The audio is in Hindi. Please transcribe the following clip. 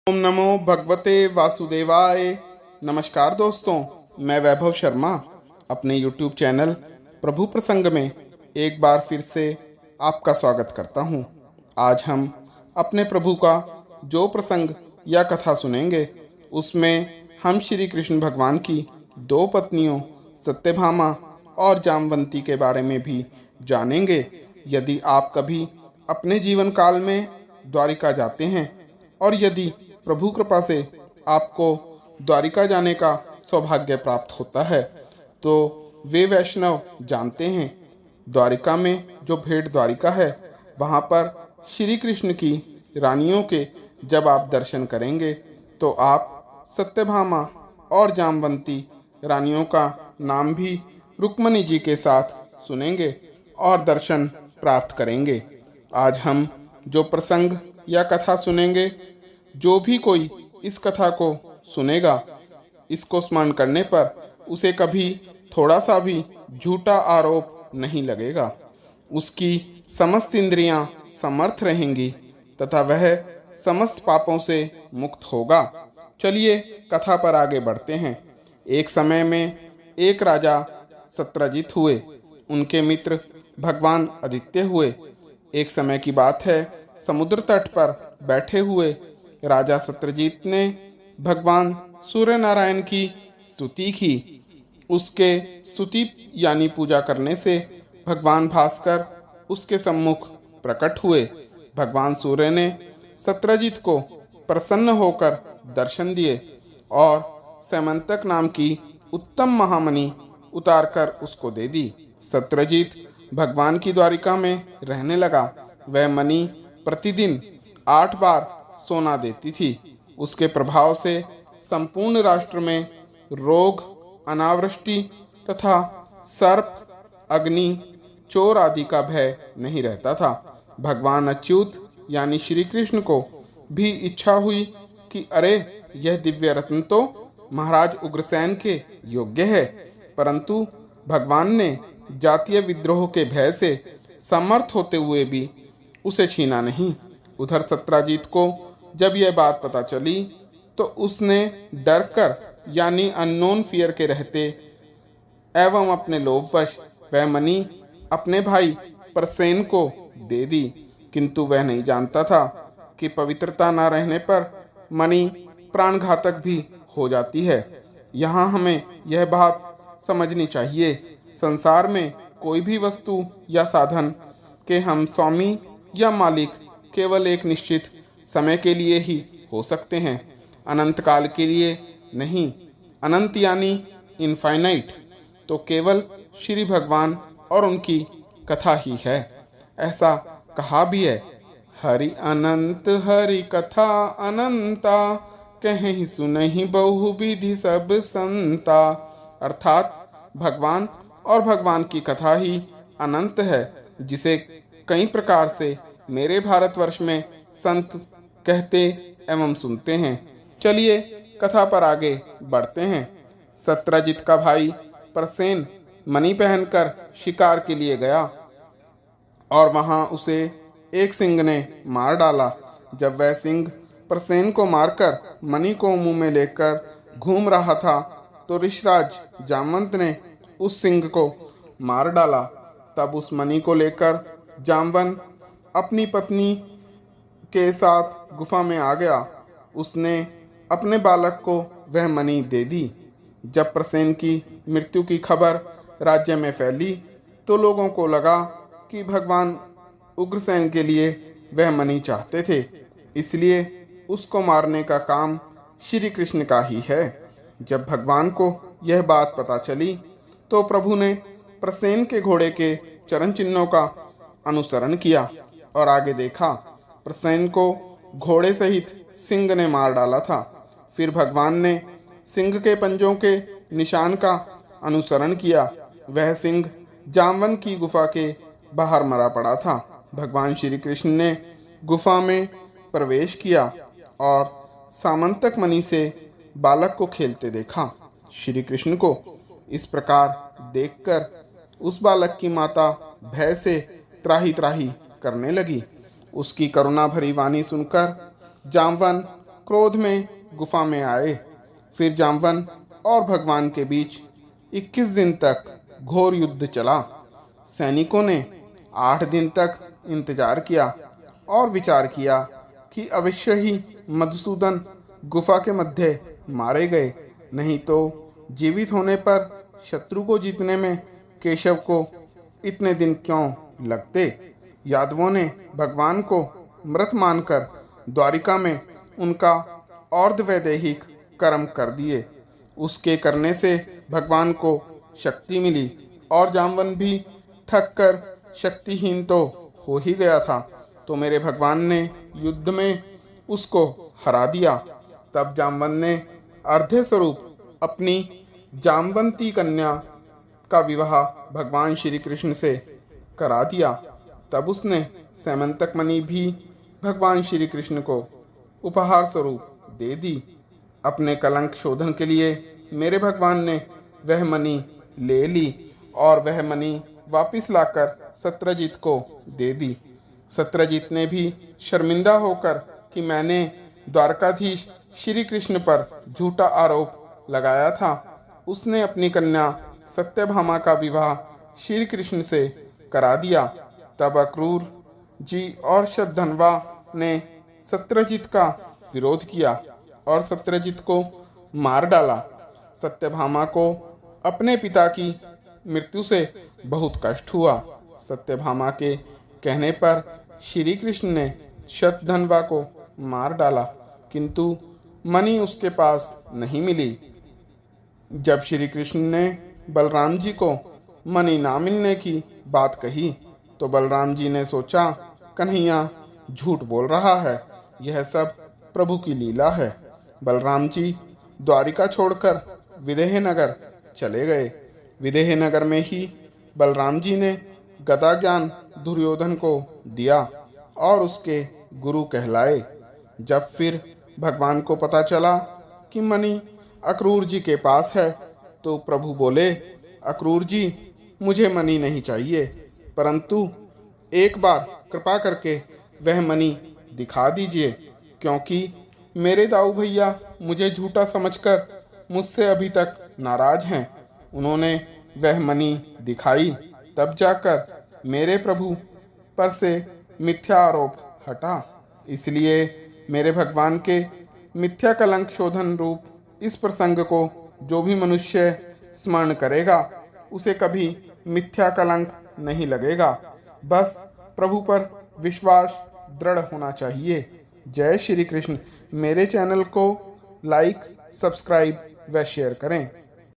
ओम नमो भगवते वासुदेवाय। नमस्कार दोस्तों, मैं वैभव शर्मा अपने YouTube चैनल प्रभु प्रसंग में एक बार फिर से आपका स्वागत करता हूं। आज हम अपने प्रभु का जो प्रसंग या कथा सुनेंगे उसमें हम श्री कृष्ण भगवान की दो पत्नियों सत्यभामा और जामवंती के बारे में भी जानेंगे। यदि आप कभी अपने जीवन काल में द्वारिका जाते हैं और यदि प्रभु कृपा से आपको द्वारिका जाने का सौभाग्य प्राप्त होता है तो वे वैष्णव जानते हैं, द्वारिका में जो भेंट द्वारिका है वहाँ पर श्री कृष्ण की रानियों के जब आप दर्शन करेंगे तो आप सत्यभामा और जामवंती रानियों का नाम भी रुक्मणी जी के साथ सुनेंगे और दर्शन प्राप्त करेंगे। आज हम जो प्रसंग या कथा सुनेंगे, जो भी कोई इस कथा को सुनेगा, इसको स्मरण करने पर उसे कभी थोड़ा सा भी झूठा आरोप नहीं लगेगा। उसकी समस्त इंद्रियां समर्थ रहेंगी तथा वह समस्त पापों से मुक्त होगा। चलिए कथा पर आगे बढ़ते हैं। एक समय में एक राजा सत्यजित हुए, उनके मित्र भगवान आदित्य हुए। एक समय की बात है, समुद्र तट पर बैठे हुए राजा सत्यजित ने भगवान सूर्य नारायण की स्तुति की। उसके स्तुति यानी पूजा करने से भगवान भास्कर उसके सम्मुख प्रकट हुए। भगवान सूर्य ने सत्यजित को प्रसन्न होकर दर्शन दिए और सैमंतक नाम की उत्तम महामणि उतारकर उसको दे दी। सत्यजित भगवान की द्वारिका में रहने लगा। वह मणि प्रतिदिन 8 बार सोना देती थी। उसके प्रभाव से संपूर्ण राष्ट्र में रोग, अनावृष्टि तथा सर्प, अग्नि, चोर आदि का भय नहीं रहता था। भगवान अच्युत यानी श्री कृष्ण को भी इच्छा हुई कि अरे, यह दिव्य रत्न तो महाराज उग्रसेन के योग्य है, परंतु भगवान ने जातीय विद्रोह के भय से समर्थ होते हुए भी उसे छीना नहीं। उधर सत्यजित को जब यह बात पता चली तो उसने डर कर यानी अननोन फियर के रहते एवं अपने लोभवश वह मणि अपने भाई प्रसेन को दे दी। किंतु वह नहीं जानता था कि पवित्रता न रहने पर मणि प्राणघातक भी हो जाती है। यहाँ हमें यह बात समझनी चाहिए, संसार में कोई भी वस्तु या साधन के हम स्वामी या मालिक केवल एक निश्चित समय के लिए ही हो सकते हैं, अनंत काल के लिए नहीं। अनंत यानी इनफाइनाइट तो केवल श्री भगवान और उनकी कथा ही है। ऐसा कहा भी है, हरि अनंत हरि कथा अनंता, कहीं सुनहि बहुविधि सब संता। अर्थात भगवान और भगवान की कथा ही अनंत है, जिसे कई प्रकार से मेरे भारतवर्ष में संत कहते एवं सुनते हैं। चलिए कथा पर आगे बढ़ते हैं। सत्यजित का भाई प्रसेन मणि पहनकर शिकार के लिए गया और वहां उसे एक सिंह ने मार डाला। जब वह सिंह प्रसेन को मारकर मणि को मुंह में लेकर घूम रहा था तो ऋषराज जामवंत ने उस सिंह को मार डाला। तब उस मणि को लेकर जामवंत अपनी पत्नी के साथ गुफा में आ गया। उसने अपने बालक को वह मणि दे दी। जब प्रसेन की मृत्यु की खबर राज्य में फैली तो लोगों को लगा कि भगवान उग्रसेन के लिए वह मणि चाहते थे, इसलिए उसको मारने का काम श्री कृष्ण का ही है। जब भगवान को यह बात पता चली तो प्रभु ने प्रसेन के घोड़े के चरण चिन्हों का अनुसरण किया और आगे देखा। प्रसेन को घोड़े सहित सिंह ने मार डाला था। फिर भगवान ने सिंह के पंजों के निशान का अनुसरण किया। वह सिंह जामवंत की गुफा के बाहर मरा पड़ा था। भगवान श्री कृष्ण ने गुफा में प्रवेश किया और सामंतक मणि से बालक को खेलते देखा। श्री कृष्ण को इस प्रकार देखकर उस बालक की माता भय से त्राही त्राही करने लगी। उसकी करुणा भरी वाणी सुनकर जामवंत क्रोध में गुफा में आए। फिर जाम्बवन और भगवान के बीच 21 दिन तक घोर युद्ध चला। सैनिकों ने 8 दिन तक इंतजार किया और विचार किया कि अवश्य ही मधुसूदन गुफा के मध्य मारे गए, नहीं तो जीवित होने पर शत्रु को जीतने में केशव को इतने दिन क्यों लगते। यादवों ने भगवान को मृत मानकर द्वारिका में उनका अर्धवैदेहिक कर्म कर दिए। उसके करने से भगवान को शक्ति मिली और जाम्बवन भी थक कर शक्तिहीन तो हो ही गया था, तो मेरे भगवान ने युद्ध में उसको हरा दिया। तब जाम्बवन ने अर्धे स्वरूप अपनी जाम्बवंती कन्या का विवाह भगवान श्री कृष्ण से करा दिया। तब उसने सैमंतक मणि भी भगवान श्री कृष्ण को उपहार स्वरूप दे दी। अपने कलंक शोधन के लिए मेरे भगवान ने वह मणि ले ली और वह मणि वापिस लाकर सत्यजित को दे दी। सत्यजित ने भी शर्मिंदा होकर कि मैंने द्वारकाधीश श्री कृष्ण पर झूठा आरोप लगाया था, उसने अपनी कन्या सत्यभामा का विवाह श्री कृष्ण से करा दिया। तब अक्रूर जी और शतधन्वा ने सत्यजित का विरोध किया और सत्यजित को मार डाला। सत्यभामा को अपने पिता की मृत्यु से बहुत कष्ट हुआ। सत्यभामा के कहने पर श्री कृष्ण ने शतधन्वा को मार डाला, किंतु मणि उसके पास नहीं मिली। जब श्री कृष्ण ने बलराम जी को मणि ना मिलने की बात कही तो बलराम जी ने सोचा, कन्हैया झूठ बोल रहा है, यह सब प्रभु की लीला है। बलराम जी द्वारिका छोड़कर विदेह नगर चले गए। विदेह नगर में ही बलराम जी ने गदा ज्ञान दुर्योधन को दिया और उसके गुरु कहलाए। जब फिर भगवान को पता चला कि मणि अक्रूर जी के पास है तो प्रभु बोले, अक्रूर जी मुझे मणि नहीं चाहिए, परंतु एक बार कृपा करके वह मणि दिखा दीजिए, क्योंकि मेरे दाऊ भैया मुझे झूठा समझकर मुझसे अभी तक नाराज हैं। उन्होंने वह मणि दिखाई, तब जाकर मेरे प्रभु पर से मिथ्या आरोप हटा। इसलिए मेरे भगवान के मिथ्या कलंक शोधन रूप इस प्रसंग को जो भी मनुष्य स्मरण करेगा उसे कभी मिथ्या कलंक नहीं लगेगा। बस प्रभु पर विश्वास दृढ़ होना चाहिए। जय श्री कृष्ण। मेरे चैनल को लाइक, सब्सक्राइब व शेयर करें।